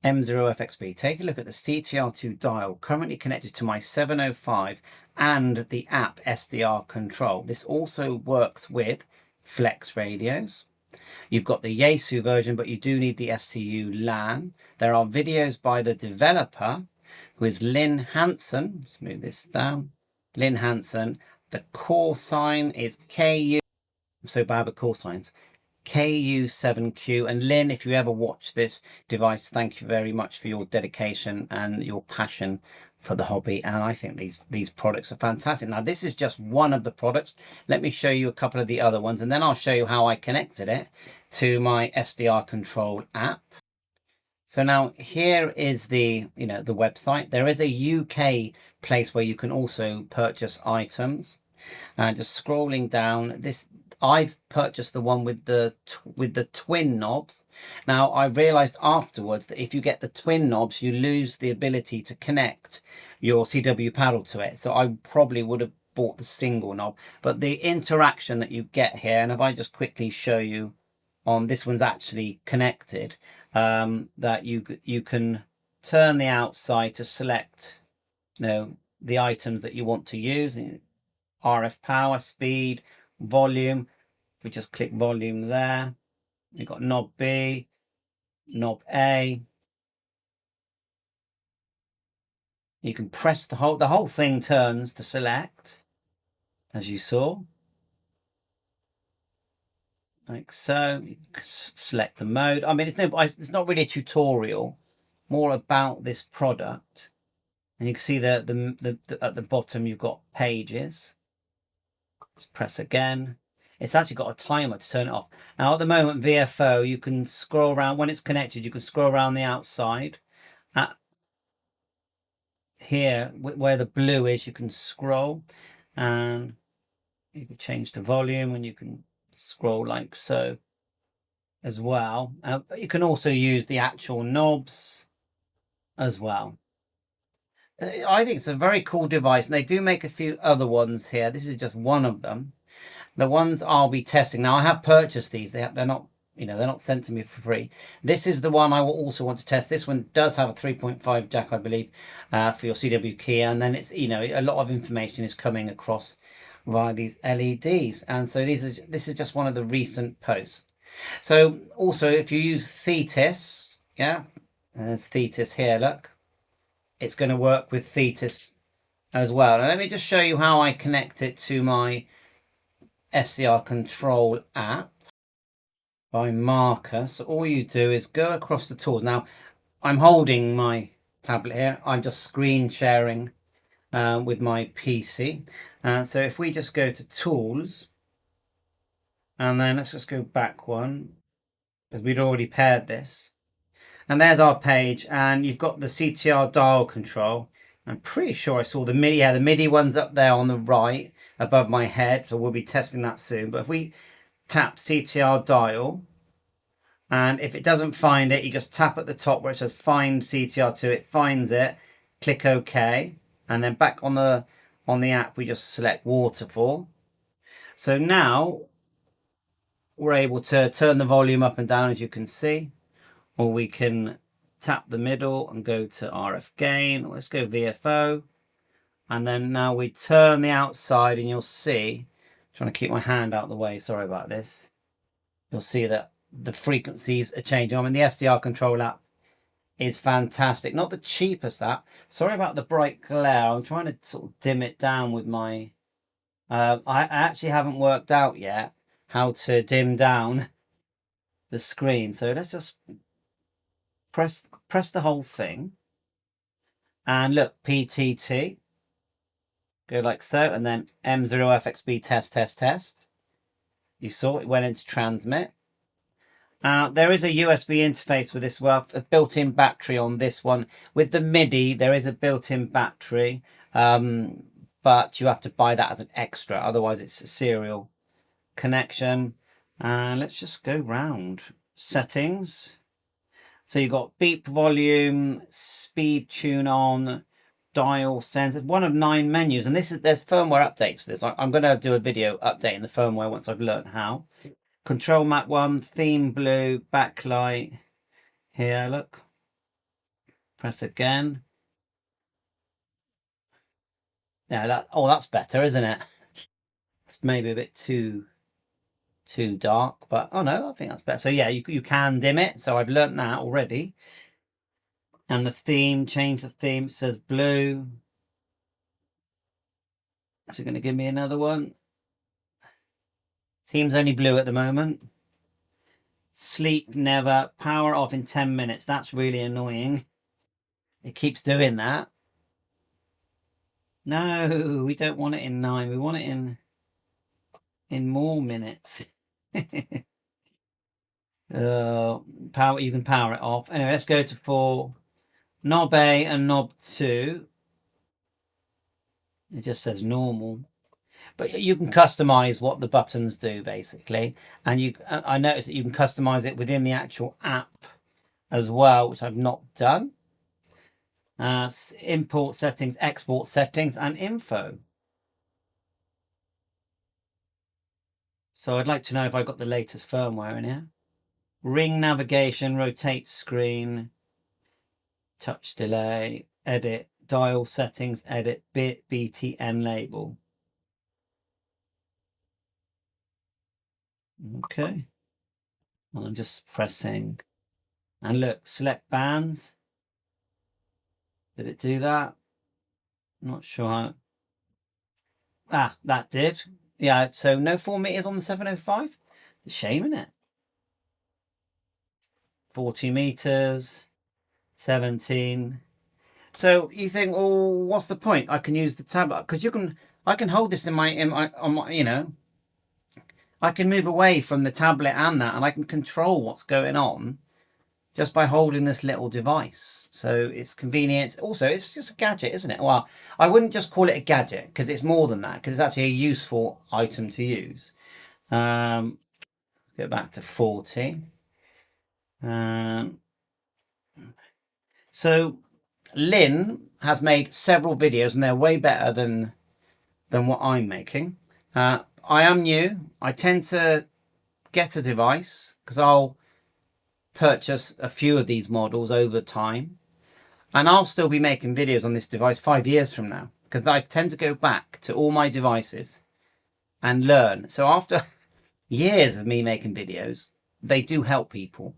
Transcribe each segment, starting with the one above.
M0FXB. Take a look at the CTR2-DIAL currently connected to my 705 and the app SDR Control. This also works with flex radios. You've got the YAESU version, but you do need the SCULAN. There are videos by the developer, who is Lynn Hansen. Let's move this down. Lynn Hansen. The call sign is KU. I'm so bad with call signs. KU7Q. And Lynn, if you ever watch this device, thank you very much for your dedication and your passion for the hobby. And I think these products are fantastic. Now, this is just one of the products. Let me show you a couple of the other ones, and then I'll show you how I connected it to my SDR Control app. So now here is the website. There is a UK place where you can also purchase items. Just scrolling down, I've purchased the one with the twin knobs. Now, I realized afterwards that if you get the twin knobs, you lose the ability to connect your CW paddle to it. So I probably would have bought the single knob, but the interaction that you get here, and if I just quickly show you on this one's actually connected, that you can turn the outside to select, the items that you want to use. RF power, speed, volume. If we just click volume there, you've got knob B, knob A. You can press the whole thing turns to select, as you saw. Like so. You can select the mode. I mean, it's not really a tutorial, more about this product. And you can see at the bottom you've got pages. Let's press again. It's actually got a timer to turn it off. Now at the moment, VFO, you can scroll around. When it's connected, you can scroll around the outside. Here, where the blue is, you can scroll. And you can change the volume, and you can scroll like so as well. But you can also use the actual knobs as well. I think it's a very cool device, and they do make a few other ones here. This is just one of them. The ones I'll be testing. Now, I have purchased these. They're not, they're not sent to me for free. This is the one I will also want to test. This one does have a 3.5 jack, I believe, for your CW key, and then it's, a lot of information is coming across via these LEDs. And so this is just one of the recent posts. So also, if you use THETIS, and there's THETIS here, look. It's going to work with THETIS as well. And let me just show you how I connect it to my SDR Control app by marker. So all you do is go across the tools. Now, I'm holding my tablet here. I'm just screen sharing with my PC. So if we just go to tools, and then let's just go back one, because we'd already paired this. And there's our page, and you've got the CTR dial control. I'm pretty sure I saw the MIDI. Yeah, the MIDI one's up there on the right above my head, so we'll be testing that soon. But if we tap CTR dial, and if it doesn't find it, you just tap at the top where it says find CTR2. It finds it, click OK, and then back on the app, we just select waterfall. So now we're able to turn the volume up and down, as you can see. Or we can tap the middle and go to RF gain. Let's go VFO. And then now we turn the outside, and you'll see, I'm trying to keep my hand out of the way, sorry about this. You'll see that the frequencies are changing. I mean, the SDR Control app is fantastic. Not the cheapest app. Sorry about the bright glare. I'm trying to sort of dim it down with my... I actually haven't worked out yet how to dim down the screen. So let's just... Press the whole thing, and look, PTT, go like so, and then M0FXB test. You saw it went into transmit. There is a USB interface with this, well, a built-in battery on this one. With the MIDI, there is a built-in battery, but you have to buy that as an extra, otherwise it's a serial connection. And let's just go round settings. So you've got beep volume, speed tune on, dial sense. It's one of 9 menus, and there's firmware updates for this. I'm going to do a video updating the firmware once I've learned how. Control map 1, theme blue, backlight. Here, look. Press again. Yeah, that's better, isn't it? It's maybe a bit too dark, but oh no, I think that's better. So yeah, you can dim it. So I've learnt that already. And the theme, change the theme. It says blue. Is it going to give me another one? Theme's only blue at the moment. Sleep never. Power off in 10 minutes. That's really annoying. It keeps doing that. No, we don't want it in 9. We want it in more minutes. Power. You can power it off. Anyway, let's go to 4. Knob A and knob 2. It just says normal. But you can customize what the buttons do, basically. And I noticed that you can customize it within the actual app as well, which I've not done. Import settings, export settings, and info. So I'd like to know if I've got the latest firmware in here. Ring navigation, rotate screen, touch delay, edit, dial settings, edit, bit, BTN label. Okay. Well, I'm just pressing. And look, select bands. Did it do that? Not sure how. Ah, that did. Yeah, so no 4 meters on the 705. It's a shame, isn't it? 40 meters, 17. So you think, oh, what's the point? I can use the tablet because I can hold this on my, you know, I can move away from the tablet and that, and I can control what's going on just by holding this little device. So it's convenient. Also, it's just a gadget, isn't it? Well, I wouldn't just call it a gadget because it's more than that, because it's actually a useful item to use. Go back to 40. So Lynn has made several videos and they're way better than what I'm making. I am new. I tend to get a device because I'll purchase a few of these models over time, and I'll still be making videos on this device 5 years from now because I tend to go back to all my devices and learn. So after years of me making videos, they do help people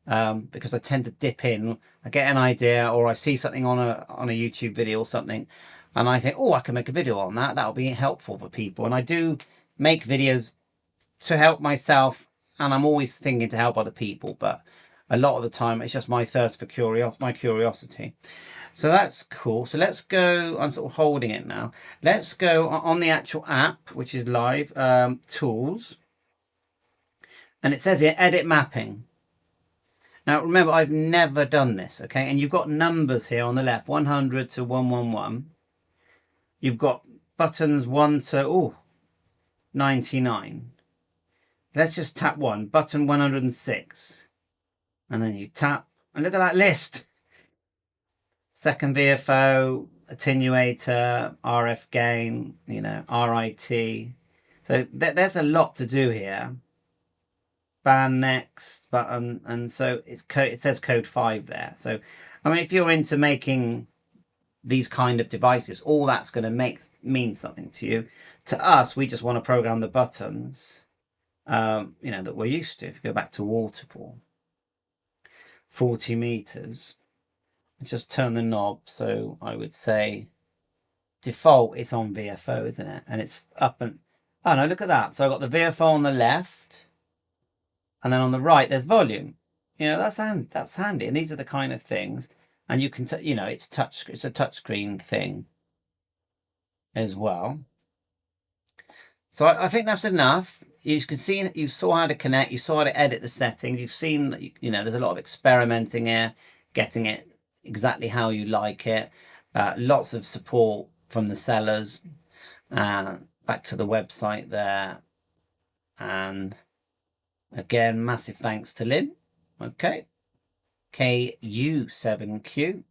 because I tend to dip in. I get an idea, or I see something on a YouTube video or something, and I think, oh, I can make a video on that. That'll be helpful for people. And I do make videos to help myself, and I'm always thinking to help other people, but a lot of the time it's just my thirst for my curiosity. So that's cool. So let's go. I'm sort of holding it now. Let's go on the actual app, which is live, tools. And it says here, edit mapping. Now, remember, I've never done this, okay? And you've got numbers here on the left, 100 to 111. You've got buttons 1 to 99. Let's just tap 1, button 106. And then you tap, and look at that list. Second VFO, attenuator, RF gain, you know, RIT. So there's a lot to do here. Band next button, and so it says code 5 there. So I mean, if you're into making these kind of devices, all that's going to mean something to you. To us, we just want to program the buttons, you know, that we're used to. If you go back to waterfall, 40 meters, just turn the knob. So I would say default it's on VFO, isn't it? And it's up and, oh no, look at that. So I've got the VFO on the left, and then on the right there's volume. You know, that's handy. And these are the kind of things, and you can, you know, it's a touchscreen thing as well. So I think that's enough. You can see, you saw how to connect, you saw how to edit the settings, you've seen, you know, there's a lot of experimenting here, getting it exactly how you like it. Lots of support from the sellers. Back to the website there. And again, massive thanks to Lynn. Okay. KU7Q.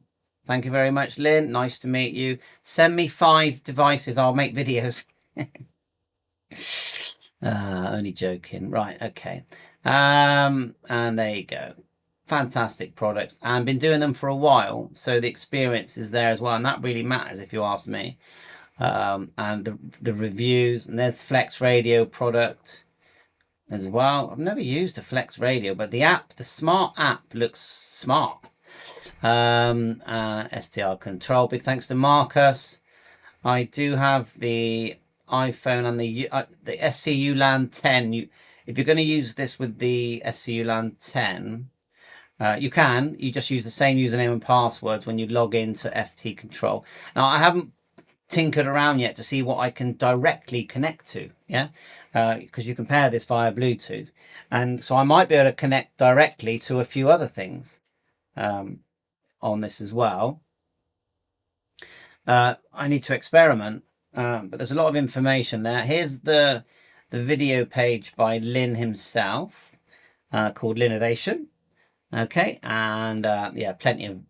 Thank you very much, Lynn. Nice to meet you. Send me 5 devices. I'll make videos. Only joking. Right, okay. And there you go. fantastic products, and been doing them for a while, so the experience is there as well, and that really matters if you ask me. And the reviews, and there's Flex Radio product as well. I've never used a Flex Radio, but the app, the smart app, looks smart. SDR Control, big thanks to Marcus. I do have the iPhone and the SCULAN 10. If you're going to use this with the SCULAN 10, you just use the same username and passwords when you log into FT Control. Now, I haven't tinkered around yet to see what I can directly connect to, because you can pair this via Bluetooth, and so I might be able to connect directly to a few other things on this as well. I need to experiment, but there's a lot of information there. Here's the video page by Lynn himself, called LYNOVATION. Okay, and yeah, plenty of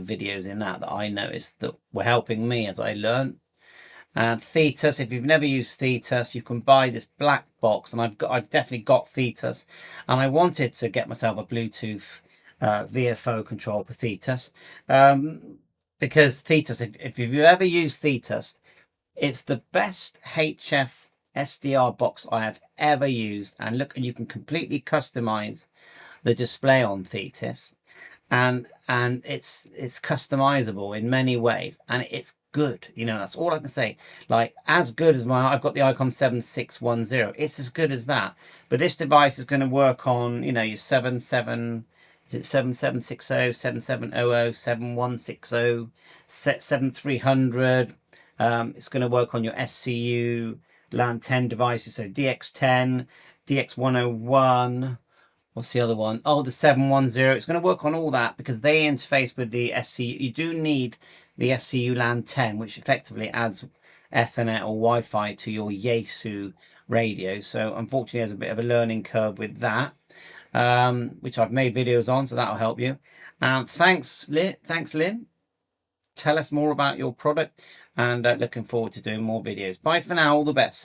videos in that I noticed that were helping me as I learned. And THETIS, if you've never used THETIS, you can buy this black box, and I've definitely got THETIS, and I wanted to get myself a Bluetooth VFO control for THETIS, because THETIS, if you've ever used THETIS, it's the best HF SDR box I have ever used. And look, and you can completely customize the display on THETIS, and it's customizable in many ways, and it's good. That's all I can say. Like, as good as I've got the Icom 7610. It's as good as that. But this device is going to work on, your 7760, 7700, 7160, 7300. It's going to work on your SCULAN 10 devices, so DX10, DX101. What's the other one? Oh, the 710. It's going to work on all that because they interface with the SCU. You do need the SCULAN 10, which effectively adds Ethernet or Wi-Fi to your YAESU radio. So unfortunately, there's a bit of a learning curve with that, which I've made videos on, so that'll help you. Thanks, Lynn. Tell us more about your product, and looking forward to doing more videos. Bye for now. All the best.